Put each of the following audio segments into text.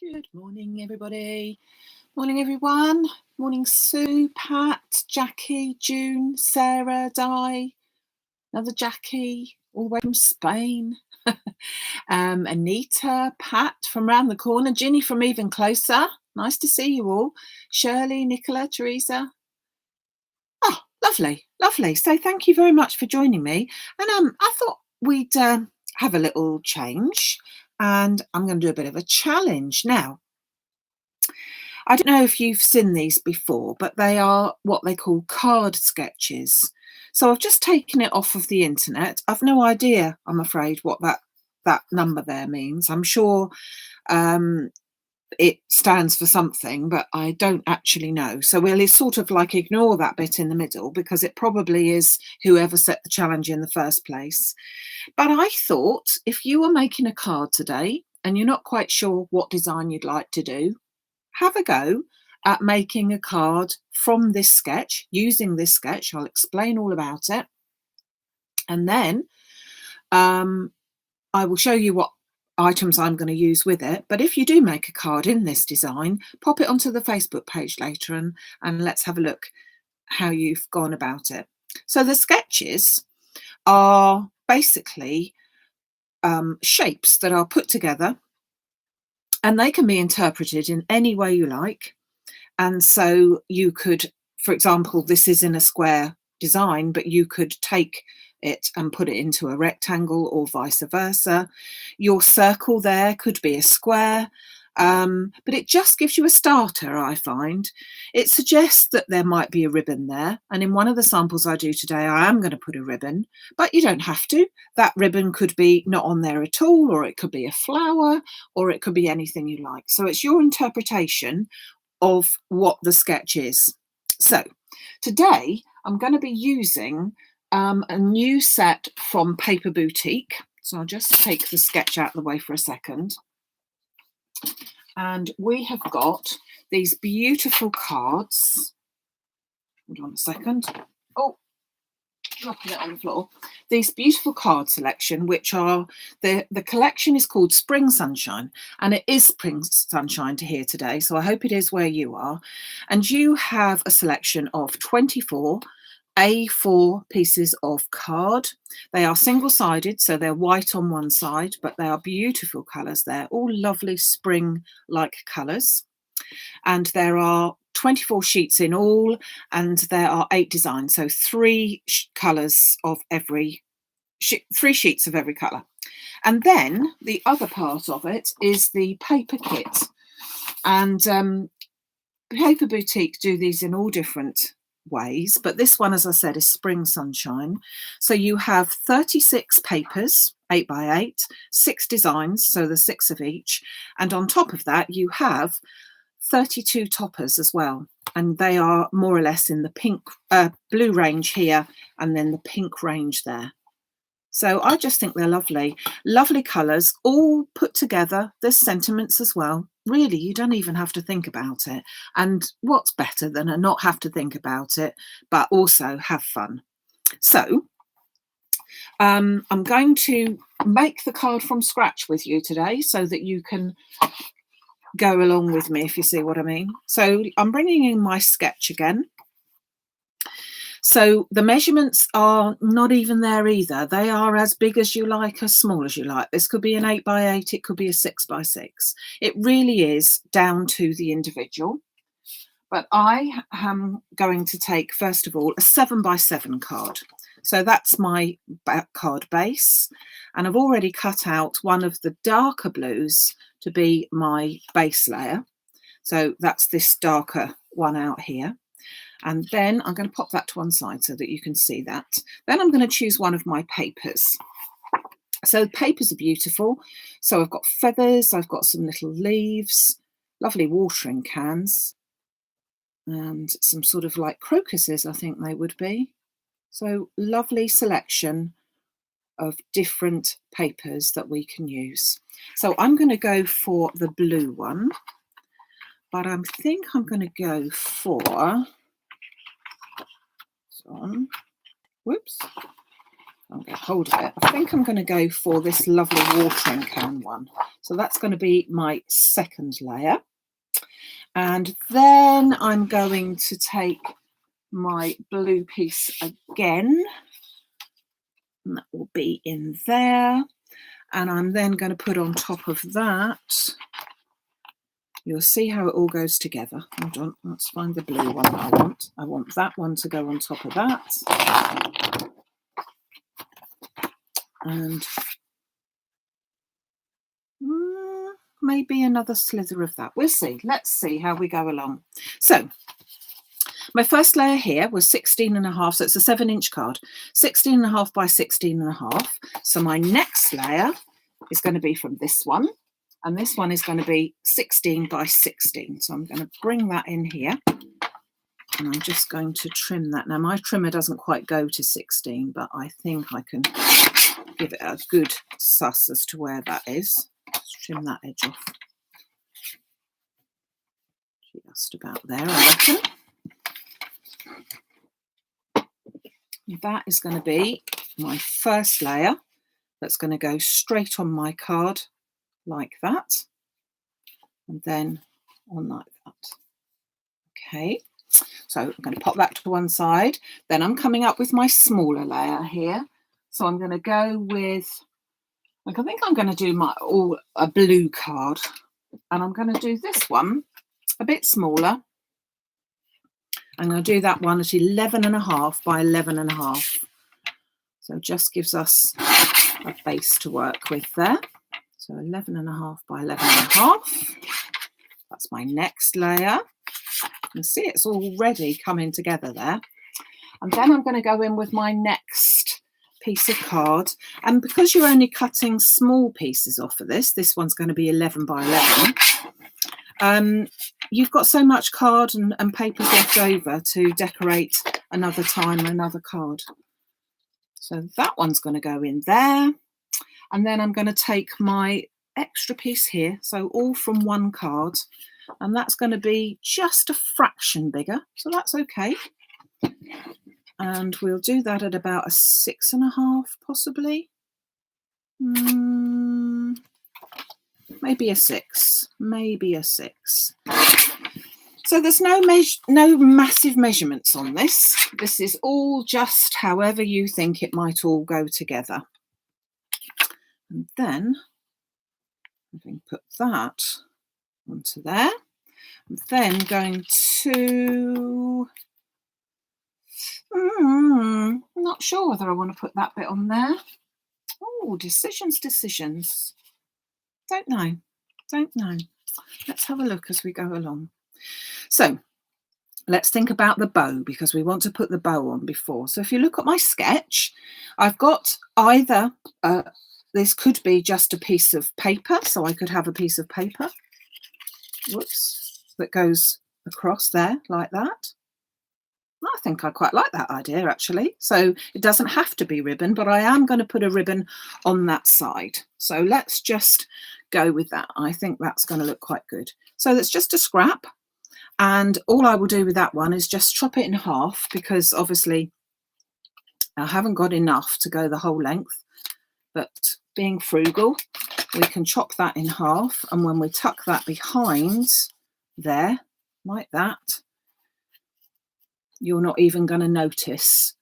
Good morning, everybody. Morning, everyone. Morning, Sue, Pat, Jackie, June, Sarah, Di, another Jackie, all the way from Spain. Anita, Pat from round the corner, Ginny from even closer. Nice to see you all. Shirley, Nicola, Teresa. Oh, lovely, lovely. So thank you very much for joining me. And I thought we'd have a little change, and I'm going to do a bit of a challenge now. I don't know if you've seen these before, but they are what they call card sketches. So I've just taken it off of the internet. I've no idea, I'm afraid, what that number there means. I'm sure it stands for something, but I don't actually know. So we'll sort of like ignore that bit in the middle because it probably is whoever set the challenge in the first place. But I thought if you were making a card today and you're not quite sure what design you'd like to do, have a go at making a card from this sketch, using this sketch. I'll explain all about it. And then I will show you what items I'm going to use with it. But if you do make a card in this design, pop it onto the Facebook page later and let's have a look how you've gone about it. So the sketches are basically shapes that are put together, and they can be interpreted in any way you like. And so you could, for example, this is in a square design, but you could take it and put it into a rectangle or vice versa. Your circle there could be a square, but it just gives you a starter, I find. It suggests that there might be a ribbon there. And in one of the samples I do today, I am going to put a ribbon, but you don't have to. That ribbon could be not on there at all, or it could be a flower, or it could be anything you like. So it's your interpretation of what the sketch is. So today I'm going to be using a new set from Paper Boutique. So I'll just take the sketch out of the way for a second. And we have got these beautiful cards. Hold on a second. Oh, dropping it on the floor. These beautiful card selection, which are the collection is called Spring Sunshine, and it is Spring Sunshine to here today. So I hope it is where you are. And you have a selection of 24 A4 pieces of card. They are single-sided, so they're white on one side, but they are beautiful colours. They're all lovely spring-like colours. And there are 24 sheets in all, and there are 8 designs, so 3 colours of every 3 sheets of every colour. And then the other part of it is the paper kit, and Paper Boutique do these in all different ways, but this one, as I said, is Spring Sunshine. So you have 36 papers, 8 by 8, 6 designs, so there's 6 of each, and on top of that you have 32 toppers as well, and they are more or less in the pink blue range here, and then the pink range there. So I just think they're lovely colours, all put together. There's sentiments as well. Really, you don't even have to think about it. And what's better than a not have to think about it, but also have fun? So I'm going to make the card from scratch with you today so that you can go along with me, if you see what I mean. So I'm bringing in my sketch again. So the measurements are not even there either. They are as big as you like, as small as you like. This could be an 8 by 8, it could be a 6 by 6. It really is down to the individual. But I am going to take, first of all, a 7 by 7 card. So that's my card base. And I've already cut out one of the darker blues to be my base layer. So that's this darker one out here. And then I'm going to pop that to one side so that you can see that. Then I'm going to choose one of my papers. So papers are beautiful. So I've got feathers, I've got some little leaves, lovely watering cans, and some sort of like crocuses, I think they would be. So lovely selection of different papers that we can use. So I'm going to go for the blue one, but I think I'm going to go for... whoops, I'll get hold of it. I think I'm going to go for this lovely watering can one. So that's going to be my second layer. And then I'm going to take my blue piece again, and that will be in there. And I'm then going to put on top of that, you'll see how it all goes together. Hold on, let's find the blue one that I want. I want that one to go on top of that. And maybe another slither of that. We'll see. Let's see how we go along. So my first layer here was 16.5, so it's a 7-inch card, 16.5 by 16.5. So my next layer is going to be from this one, and this one is going to be 16 by 16. So I'm going to bring that in here, and I'm just going to trim that. Now my trimmer doesn't quite go to 16, but I think I can give it a good suss as to where that is. Just trim that edge off. Just about there, I reckon. That is going to be my first layer. That's going to go straight on my card like that, and then on like that. Okay, so I'm going to pop that to one side. Then I'm coming up with my smaller layer here. So I'm going to go with, I think I'm going to do a blue card, and I'm going to do this one a bit smaller. I'm going to do that one at 11.5 by 11.5. So it just gives us a base to work with there. So 11.5 by 11.5. That's my next layer. You can see it's already coming together there. And then I'm going to go in with my next piece of card. And because you're only cutting small pieces off of this one's going to be 11 by 11. You've got so much card and papers left over to decorate another time another card. So that one's going to go in there. And then I'm going to take my extra piece here, so all from one card, and that's going to be just a fraction bigger, so that's okay. And we'll do that at about a 6.5, possibly. Maybe a 6, maybe a 6. So there's no massive measurements on this. This is all just however you think it might all go together. And then having put that onto there, I'm then going to, I'm not sure whether I want to put that bit on there. Oh, decisions. Don't know. Let's have a look as we go along. So let's think about the bow, because we want to put the bow on before. So if you look at my sketch, I've got either, this could be just a piece of paper. So I could have a piece of paper, that goes across there like that. I think I quite like that idea, actually. So it doesn't have to be ribbon, but I am going to put a ribbon on that side. So let's just go with that. I think that's going to look quite good. So that's just a scrap. And all I will do with that one is just chop it in half, because obviously I haven't got enough to go the whole length. But being frugal, we can chop that in half. And when we tuck that behind there, like that, you're not even going to notice.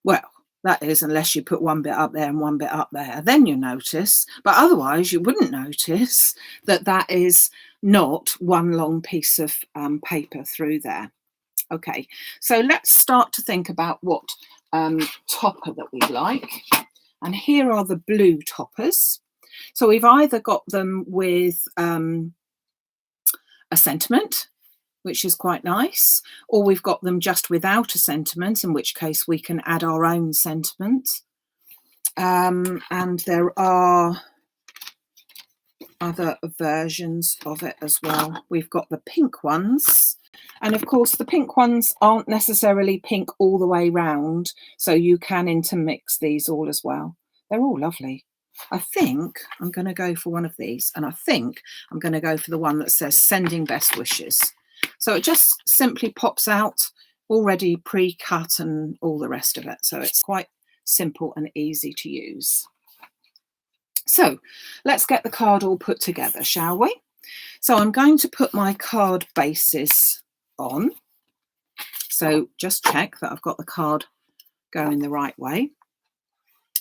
Well, that is, unless you put one bit up there and one bit up there, then you notice. But otherwise, you wouldn't notice that that is not one long piece of paper through there. Okay, so let's start to think about what topper that we like. And here are the blue toppers. So we've either got them with a sentiment, which is quite nice, or we've got them just without a sentiment, in which case we can add our own sentiment. And there are other versions of it as well. We've got the pink ones, and of course the pink ones aren't necessarily pink all the way round, so you can intermix these all as well. They're all lovely. I think I'm going to go for one of these, and I think I'm going to go for the one that says sending best wishes. So it just simply pops out already pre-cut and all the rest of it. So it's quite simple and easy to use. So let's get the card all put together, shall we? So I'm going to put my card bases on. So just check that I've got the card going the right way.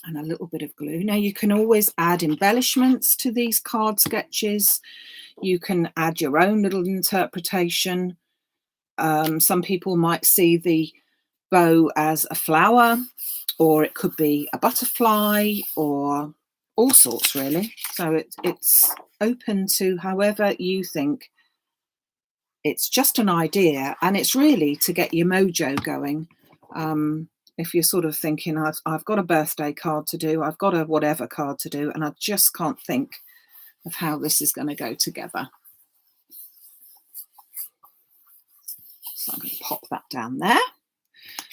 And a little bit of glue. Now you can always add embellishments to these card sketches. You can add your own little interpretation. Some people might see the bow as a flower, or it could be a butterfly, or all sorts really. So it's open to however you think. It's just an idea, and it's really to get your mojo going. If you're sort of thinking, I've got a birthday card to do, I've got a whatever card to do, and I just can't think of how this is going to go together. So I'm going to pop that down there.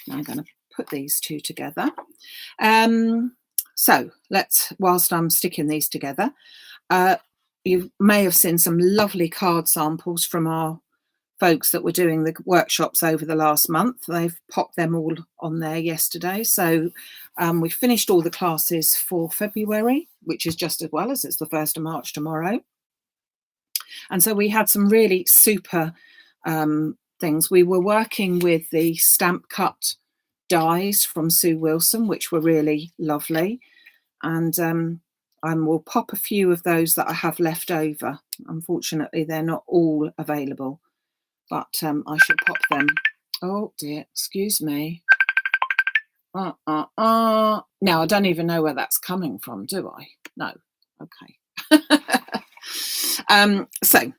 Now I'm going to put these two together. So whilst I'm sticking these together, you may have seen some lovely card samples from our folks that were doing the workshops over the last month. They've popped them all on there yesterday. So we finished all the classes for February, which is just as well as it's the 1st of March tomorrow. And so we had some really super things. We were working with the stamp cut dies from Sue Wilson, which were really lovely. And we'll pop a few of those that I have left over. Unfortunately, they're not all available. But I should pop them. Oh dear, excuse me. Now I don't even know where that's coming from, do I? No. Okay. So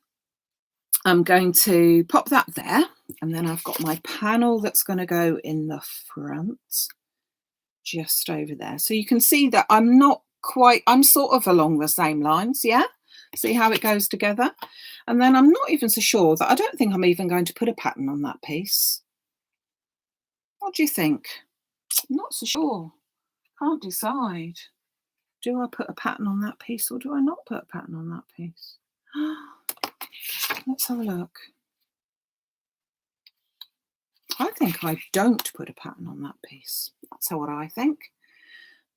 I'm going to pop that there, and then I've got my panel that's going to go in the front, just over there. So you can see that I'm sort of along the same lines, yeah? See how it goes together? And then I'm not even so sure that I don't think I'm even going to put a pattern on that piece. What do you think? I'm not so sure. Can't decide. Do I put a pattern on that piece or do I not put a pattern on that piece? Let's have a look. I think I don't put a pattern on that piece. That's what I think.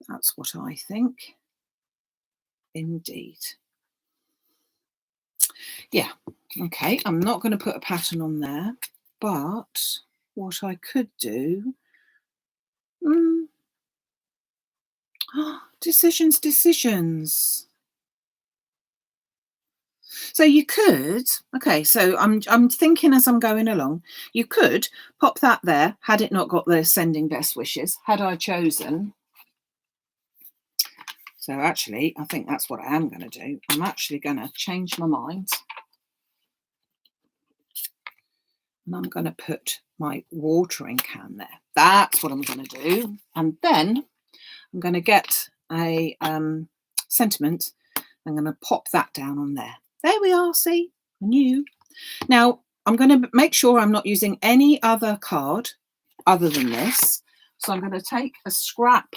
That's what I think. Indeed. Yeah, okay, I'm not going to put a pattern on there, but what I could do, decisions. So you could, okay, so I'm thinking as I'm going along, you could pop that there, had it not got the sending best wishes, had I chosen. So actually, I think that's what I am going to do. I'm actually going to change my mind. And I'm going to put my watering can there. That's what I'm going to do. And then I'm going to get a sentiment. I'm going to pop that down on there. There we are, see? I knew. Now, I'm going to make sure I'm not using any other card other than this. So I'm going to take a scrap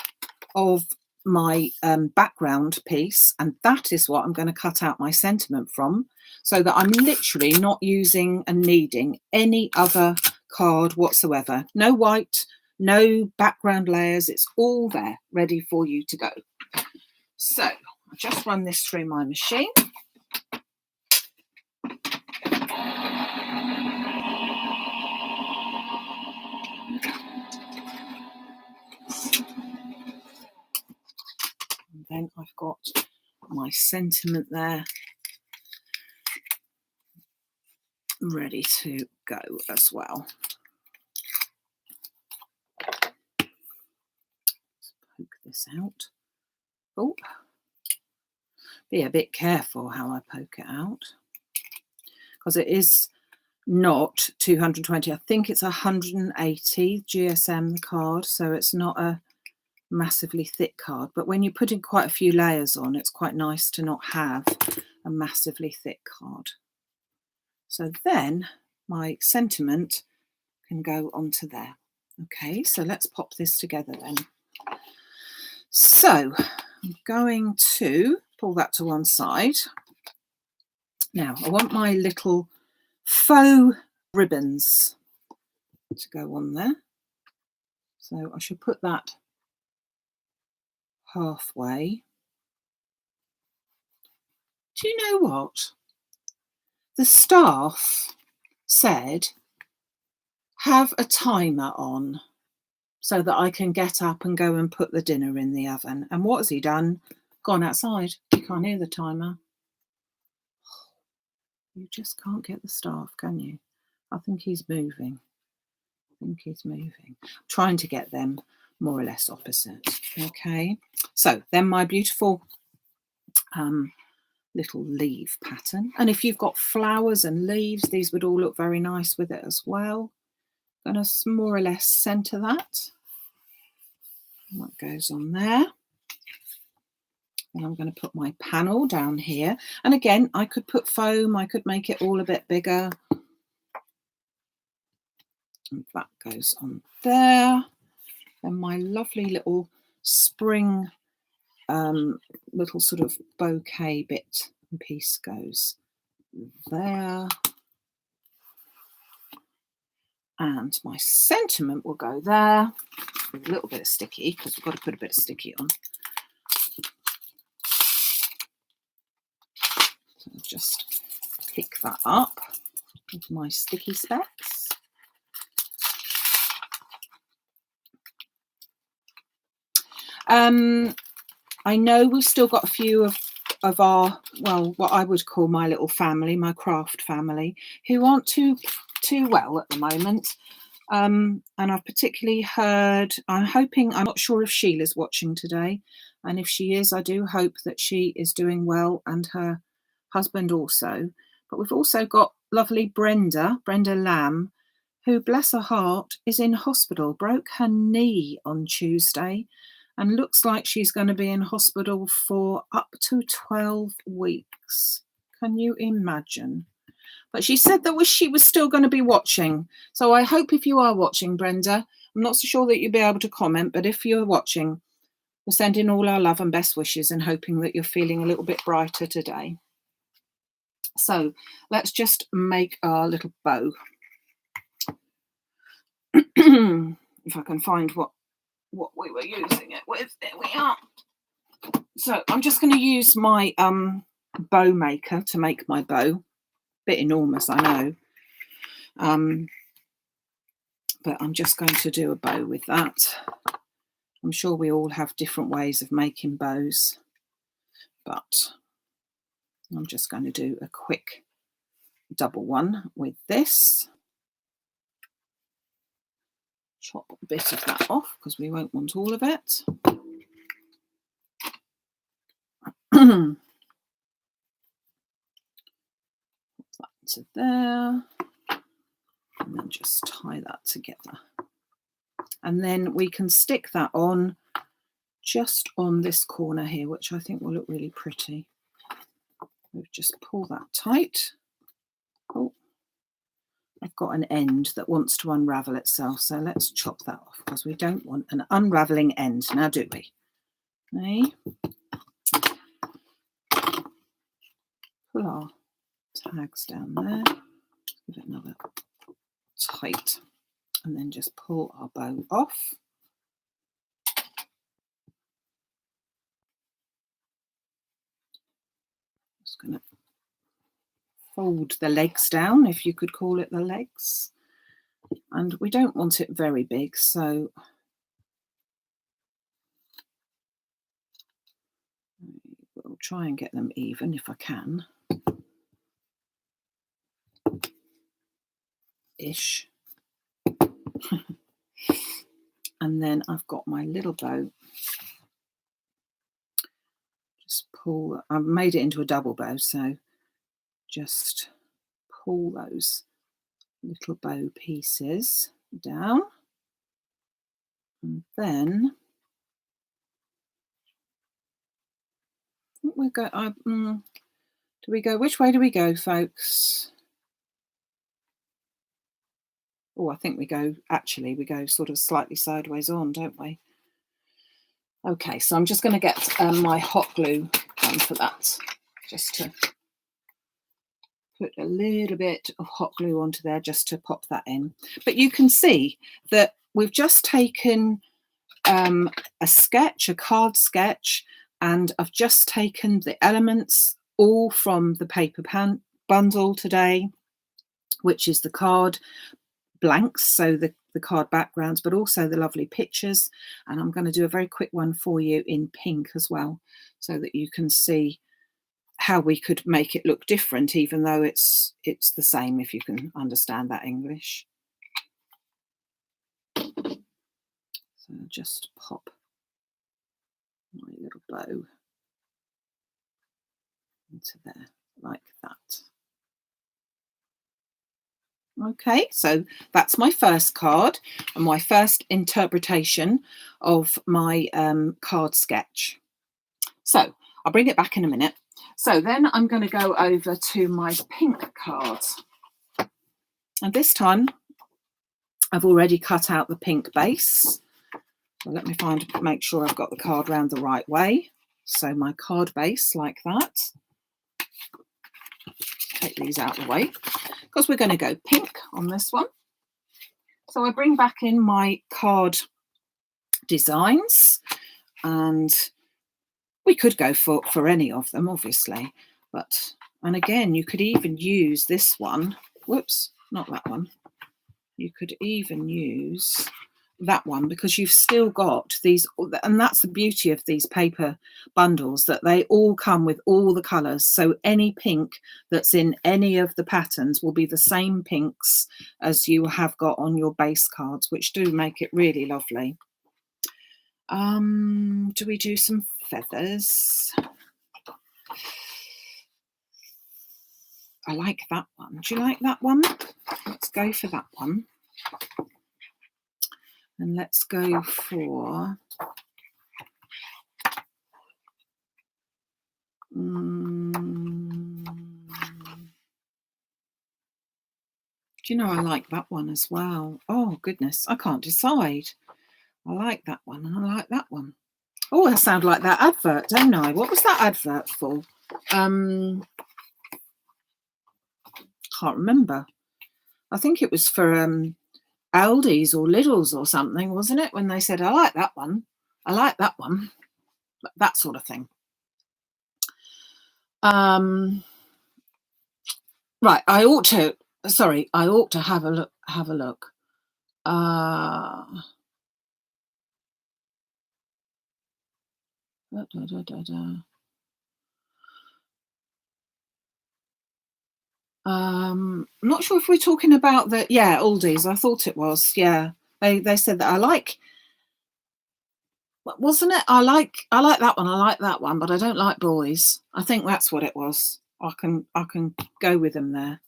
of my background piece, and that is what I'm going to cut out my sentiment from, so that I'm literally not using and needing any other card whatsoever. No white, no background layers. It's all there ready for you to go. So I'll just run this through my machine. And then I've got my sentiment there ready to go as well. Let's poke this out. Oh, be a bit careful how I poke it out, because it is not 220. I think it's 180 GSM card, so it's not a massively thick card. But when you're putting quite a few layers on, it's quite nice to not have a massively thick card. So then my sentiment can go onto there. Okay, so let's pop this together then. So I'm going to pull that to one side. Now I want my little faux ribbons to go on there. So I should put that halfway. Do you know what? The staff said, have a timer on so that I can get up and go and put the dinner in the oven. And what has he done? Gone outside. You can't hear the timer. You just can't get the staff, can you? I think he's moving. Trying to get them more or less opposite. Okay. So then my beautiful little leaf pattern. And if you've got flowers and leaves, these would all look very nice with it as well. I'm going to more or less centre that. And that goes on there. And I'm going to put my panel down here. And again, I could put foam. I could make it all a bit bigger. And that goes on there. And my lovely little spring little sort of bouquet bit and piece goes there. And my sentiment will go there with a little bit of sticky, because we've got to put a bit of sticky on. So I'll just pick that up with my sticky specs. I know we've still got a few of our, well, what I would call my little family, my craft family, who aren't too well at the moment. And I've particularly heard, I'm not sure if Sheila's watching today. And if she is, I do hope that she is doing well, and her husband also. But we've also got lovely Brenda Lamb, who, bless her heart, is in hospital, broke her knee on Tuesday, and looks like she's going to be in hospital for up to 12 weeks. Can you imagine? But she said that she was still going to be watching. So I hope if you are watching, Brenda, I'm not so sure that you'll be able to comment, but if you're watching, we're sending all our love and best wishes and hoping that you're feeling a little bit brighter today. So let's just make our little bow. If I can find what we were using it with. There we are. So I'm just going to use my bow maker to make my bow. Bit enormous, I know. But I'm just going to do a bow with that. I'm sure we all have different ways of making bows, but I'm just going to do a quick double one with this. Chop a bit of that off because we won't want all of it. Put that to there, and then just tie that together. And then we can stick that on just on this corner here, which I think will look really pretty. We'll just pull that tight. Oh, I've got an end that wants to unravel itself, so let's chop that off because we don't want an unraveling end, now do we? Okay. Pull our tags down there, give it another tight, and then just pull our bow off. Just going to fold the legs down, if you could call it the legs, and we don't want it very big, so we'll try and get them even if I can. Ish. And then I've got my little bow. Just pull, I've made it into a double bow, so just pull those little bow pieces down, and then I think we'll go, do we go, which way do we go, folks? Oh, I think we go sort of slightly sideways on, don't we? Okay, so I'm just going to get my hot glue for that, just to put a little bit of hot glue onto there just to pop that in. But you can see that we've just taken a sketch, a card sketch, and I've just taken the elements all from the paper bundle today, which is the card blanks, so the card backgrounds, but also the lovely pictures. And I'm going to do a very quick one for you in pink as well, so that you can see how we could make it look different, even though it's the same, if you can understand that English. So just pop my little bow into there like that. Okay, so that's my first card and my first interpretation of my card sketch. So I'll bring it back in a minute. So then I'm going to go over to my pink cards. And this time I've already cut out the pink base. So let me make sure I've got the card round the right way. So my card base like that. Take these out of the way because we're going to go pink on this one. So I bring back in my card designs, and we could go for any of them, obviously, and again, you could even use this one. Whoops, not that one. You could even use that one, because you've still got these, and that's the beauty of these paper bundles, that they all come with all the colours. So any pink that's in any of the patterns will be the same pinks as you have got on your base cards, which do make it really lovely. Do we do some feathers? I like that one. Do you like that one? Let's go for that one. And let's go for do you know, I like that one as well. Oh goodness, I can't decide. I like that one and I like that one. Oh, I sound like that advert, don't I? What was that advert for? Can't remember. I think it was for Aldi's or Lidl's or something, wasn't it? When they said, I like that one. I like that one. That sort of thing. Right, I ought to have a look. I'm not sure if we're talking about the, yeah, Aldi's. I thought it was. Yeah, they said that I like, wasn't it? I like that one. I like that one, but I don't like boys. I think that's what it was. I can go with them there.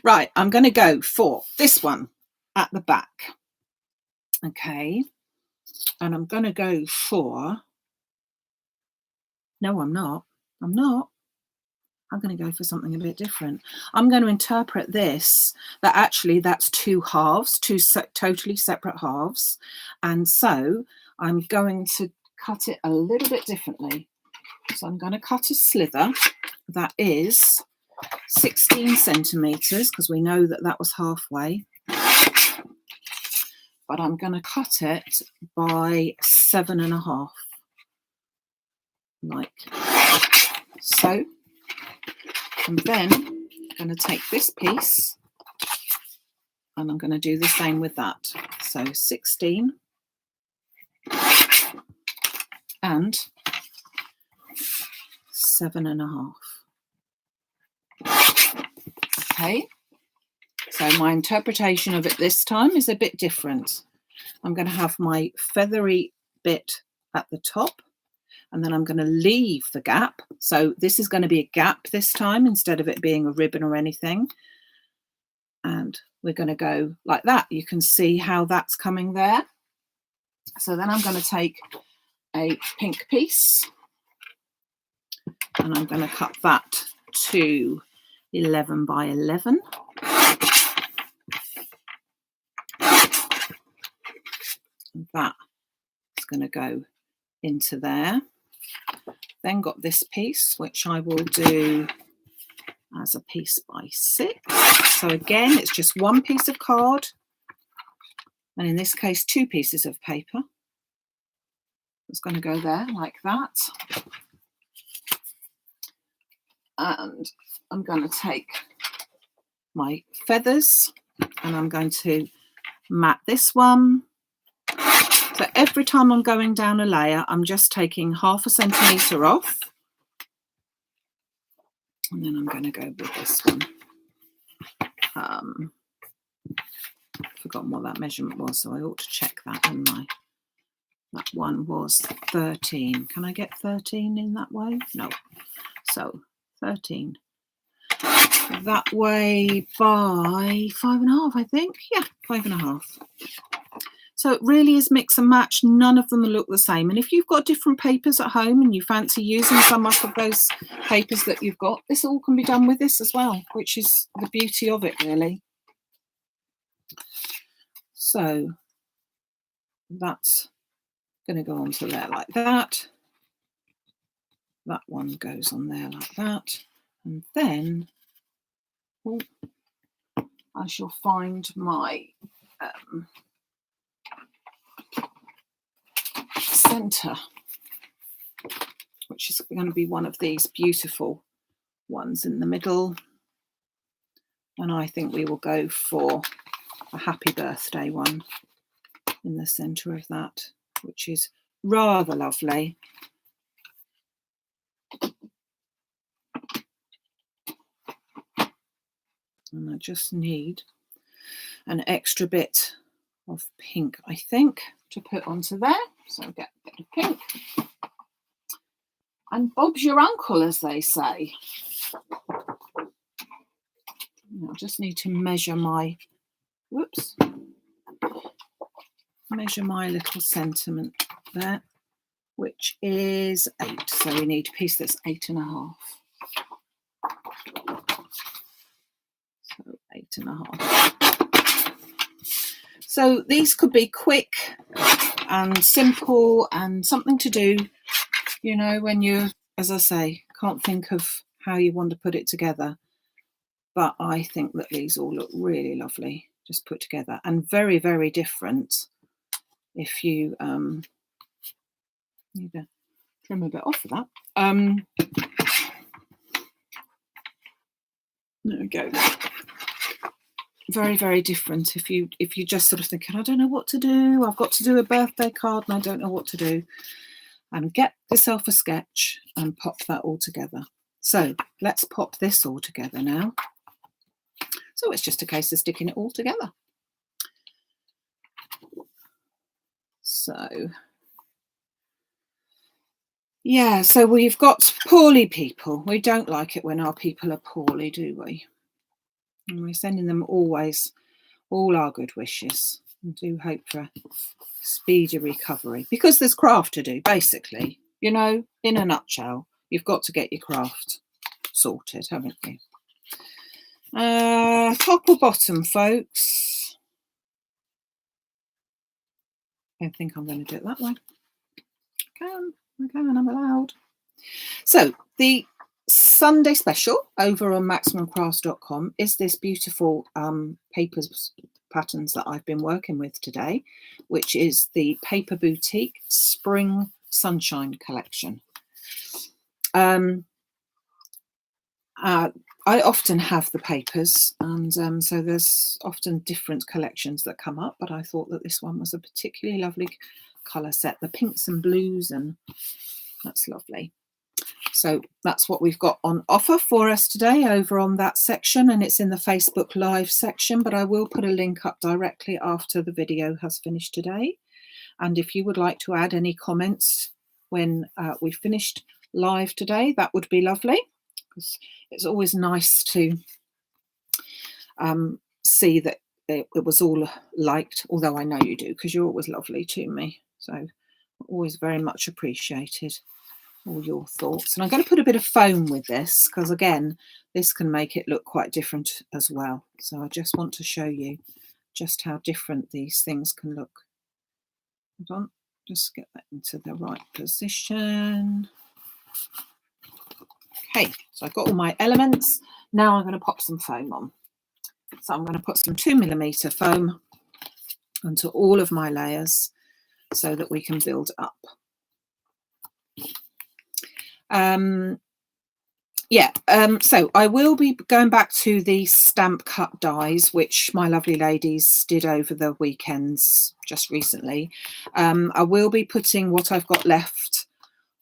Right, I'm going to go for this one at the back. Okay, and I'm going to go for, no, I'm not. I'm going to go for something a bit different. I'm going to interpret this, that actually that's two halves, two totally separate halves. And so I'm going to cut it a little bit differently. So I'm going to cut a slither that is 16 centimetres, because we know that that was halfway. But I'm going to cut it by 7.5, like so. And then I'm going to take this piece and I'm going to do the same with that. So 16 and 7.5. Okay, so my interpretation of it this time is a bit different. I'm going to have my feathery bit at the top, and then I'm going to leave the gap. So this is going to be a gap this time instead of it being a ribbon or anything. And we're going to go like that. You can see how that's coming there. So then I'm going to take a pink piece and I'm going to cut that to 11 by 11. And that is going to go into there. Then got this piece, which I will do as a piece by 6. So again, it's just one piece of card And in this case, 2 pieces of paper. It's going to go there like that. And I'm going to take my feathers and I'm going to mat this one. So every time I'm going down a layer, I'm just taking 1/2 centimetre off. And then I'm going to go with this one. I've forgotten what that measurement was, so I ought to check that, hadn't I? That one was 13. Can I get 13 in that way? No. So 13. That way by 5.5, I think. Yeah, 5.5. So it really is mix and match. None of them look the same. And if you've got different papers at home and you fancy using some of those papers that you've got, this all can be done with this as well, which is the beauty of it, really. So that's going to go onto there like that. That one goes on there like that. And then I shall find my centre, which is going to be one of these beautiful ones in the middle. And I think we will go for a happy birthday one in the centre of that, which is rather lovely. And I just need an extra bit of pink, I think, to put onto there. So I'll get a bit of pink. And Bob's your uncle, as they say. I just need to measure my, measure my little sentiment there, which is 8. So we need a piece that's 8.5. So 8.5. So these could be quick and simple and something to do, you know, when you, as I say, can't think of how you want to put it together. But I think that these all look really lovely, just put together, and very, very different. If you need to trim a bit off of that. There we go. Very, very different. If you just sort of thinking, I don't know what to do, I've got to do a birthday card and I don't know what to do, and get yourself a sketch and pop that all together. So let's pop this all together now. So it's just a case of sticking it all together. So yeah, so we've got poorly people. We don't like it when our people are poorly, do we? And we're sending them always all our good wishes and do hope for a speedy recovery, because there's craft to do, basically. You know, in a nutshell, you've got to get your craft sorted, haven't you? Top or bottom, folks? I think I'm going to do it that way. I'm allowed. So the Sunday special over on maximumcrafts.com is this beautiful papers patterns that I've been working with today, which is the Paper Boutique Spring Sunshine collection. I often have the papers, and so there's often different collections that come up, but I thought that this one was a particularly lovely colour set, the pinks and blues, and that's lovely. So that's what we've got on offer for us today over on that section, and it's in the Facebook Live section, but I will put a link up directly after the video has finished today. And if you would like to add any comments when we've finished live today, that would be lovely, because it's always nice to see that it was all liked, although I know you do, because you're always lovely to me. So always very much appreciated all your thoughts. And I'm going to put a bit of foam with this, because again, this can make it look quite different as well. So I just want to show you just how different these things can look. Hold on, just get that into the right position. Okay, so I've got all my elements. Now I'm going to pop some foam on. So I'm going to put some 2mm foam onto all of my layers so that we can build up. So I will be going back to the stamp cut dies, which my lovely ladies did over the weekends just recently. I will be putting what I've got left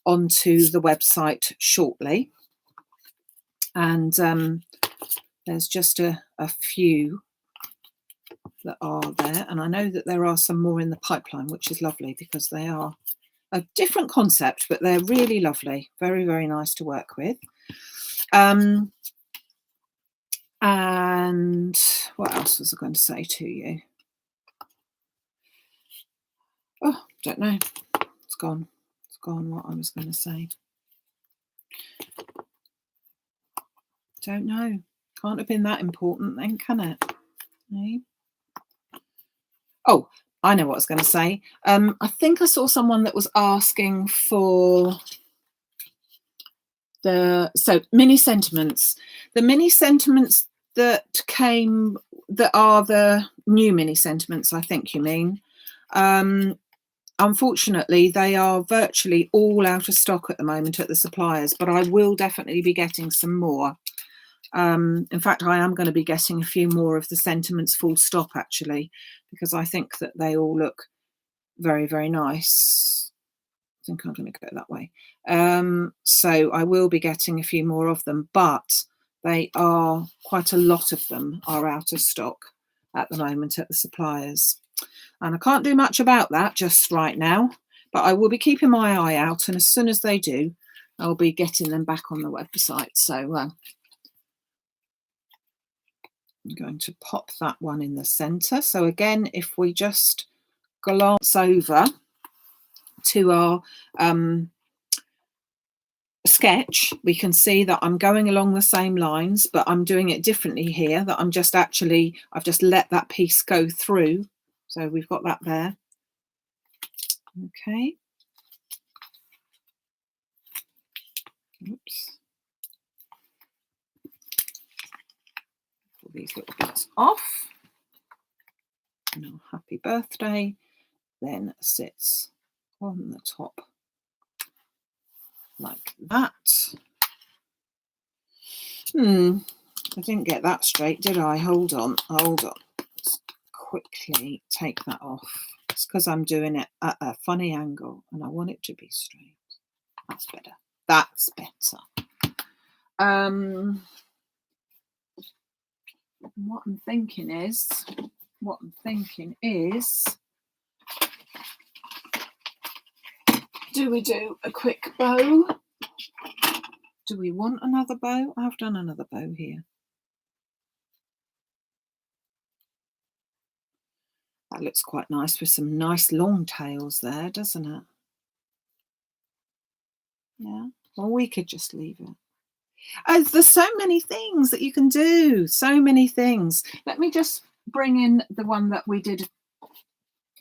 onto the website shortly, and there's just a few that are there, and I know that there are some more in the pipeline, which is lovely because they are a different concept, but they're really lovely, very, very nice to work with. And what else was I going to say to you? Oh, don't know. It's gone. It's gone what I was going to say. Don't know. Can't have been that important then, can it? No. Oh, I know what I was going to say. I think I saw someone that was asking for mini sentiments. The mini sentiments that are the new mini sentiments, I think you mean. Unfortunately, they are virtually all out of stock at the moment at the suppliers, but I will definitely be getting some more. In fact, I am going to be getting a few more of the sentiments full stop, actually, because I think that they all look very, very nice. I think I'm going to go that way. So I will be getting a few more of them, but they are, quite a lot of them are out of stock at the moment at the suppliers. And I can't do much about that just right now, but I will be keeping my eye out, and as soon as they do, I'll be getting them back on the website. So I'm going to pop that one in the center. So again, if we just glance over to our sketch, we can see that I'm going along the same lines, but I'm doing it differently here, that I've just let that piece go through. So we've got that there. Okay. Oops. Pull these little bits off. And our happy birthday then sits on the top like that. I didn't get that straight, did I? Hold on. Let's quickly take that off. It's because I'm doing it at a funny angle and I want it to be straight. That's better. That's better. What I'm thinking is, do we do a quick bow? Do we want another bow? I've done another bow here. That looks quite nice with some nice long tails there, doesn't it? Yeah. Or we could just leave it. Oh, there's so many things that you can do. So many things. Let me just bring in the one that we did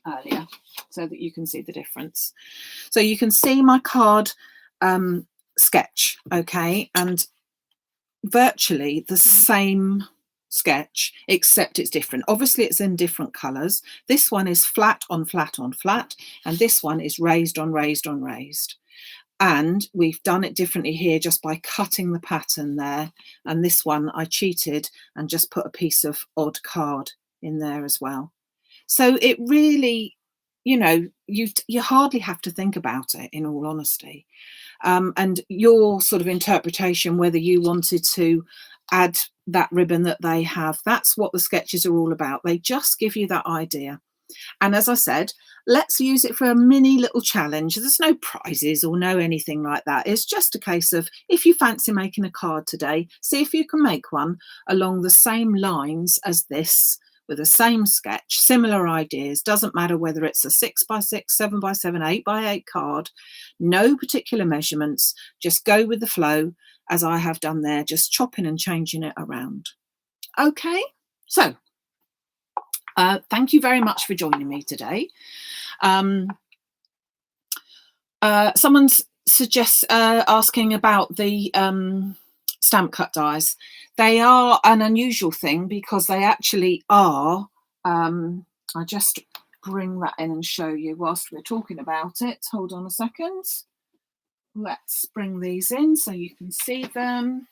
earlier so that you can see the difference. So you can see my card sketch, okay, and virtually the same sketch, except it's different. Obviously it's in different colors. This one is flat on flat on flat, and this one is raised on raised on raised. And we've done it differently here just by cutting the pattern there. And this one I cheated and just put a piece of odd card in there as well. So it really, you know, you hardly have to think about it, in all honesty. And your sort of interpretation, whether you wanted to add that ribbon that they have, that's what the sketches are all about. They just give you that idea. And as I said, let's use it for a mini little challenge. There's no prizes or no anything like that. It's just a case of, if you fancy making a card today, see if you can make one along the same lines as this, with the same sketch, similar ideas. Doesn't matter whether it's a 6x6, 7x7, 8x8 card, no particular measurements, just go with the flow as I have done there, just chopping and changing it around. Okay, so thank you very much for joining me today. Someone's asking about the stamp cut dies. They are an unusual thing because they actually are, I just bring that in and show you whilst we're talking about it. Hold on a second. Let's bring these in so you can see them.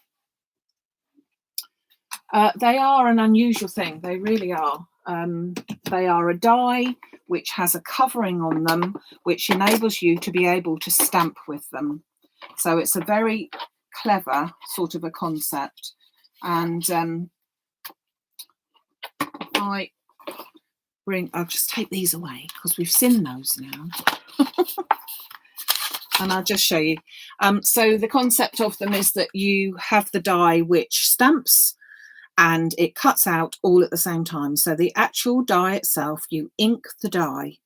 They are an unusual thing. They really are. They are a die which has a covering on them, which enables you to be able to stamp with them. So it's a very clever sort of a concept. And I'll just take these away because we've seen those now. And I'll just show you. So the concept of them is that you have the die which stamps and it cuts out all at the same time. So the actual die itself, you ink the die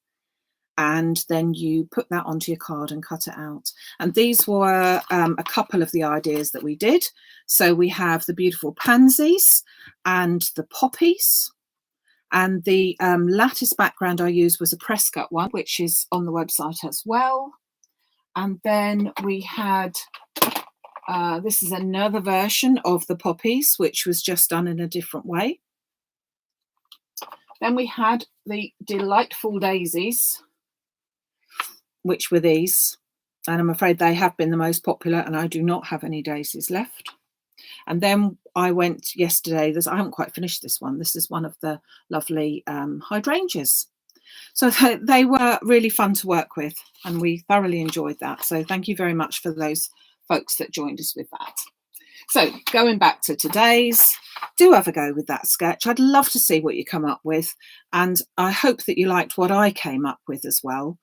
and then you put that onto your card and cut it out. And these were a couple of the ideas that we did. So we have the beautiful pansies and the poppies. And the lattice background I used was a press cut one, which is on the website as well. And then we had, this is another version of the poppies, which was just done in a different way. Then we had the delightful daisies, which were these. And I'm afraid they have been the most popular and I do not have any daisies left. And then I went yesterday, I haven't quite finished this one. This is one of the lovely hydrangeas. So they were really fun to work with and we thoroughly enjoyed that. So thank you very much for those folks that joined us with that. So going back to today's, do have a go with that sketch. I'd love to see what you come up with. And I hope that you liked what I came up with as well.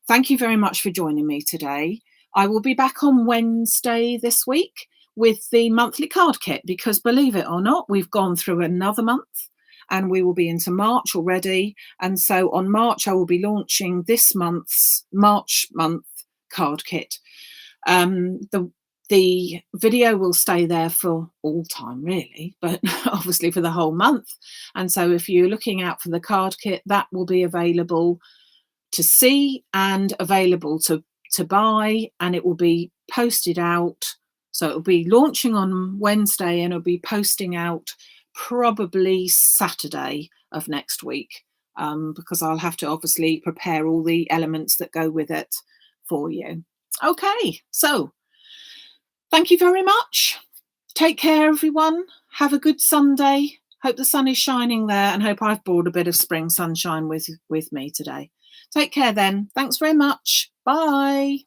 Thank you very much for joining me today. I will be back on Wednesday this week with the monthly card kit because believe it or not, we've gone through another month and we will be into March already. And so on March, I will be launching this month's March month card kit. The video will stay there for all time really, but obviously for the whole month. And so if you're looking out for the card kit, that will be available to see and available to buy, and it will be posted out. So it'll be launching on Wednesday and it'll be posting out probably Saturday of next week because I'll have to obviously prepare all the elements that go with it for you. Okay, so thank you very much. Take care, everyone. Have a good Sunday. Hope the sun is shining there and hope I've brought a bit of spring sunshine with me today. Take care then. Thanks very much. Bye.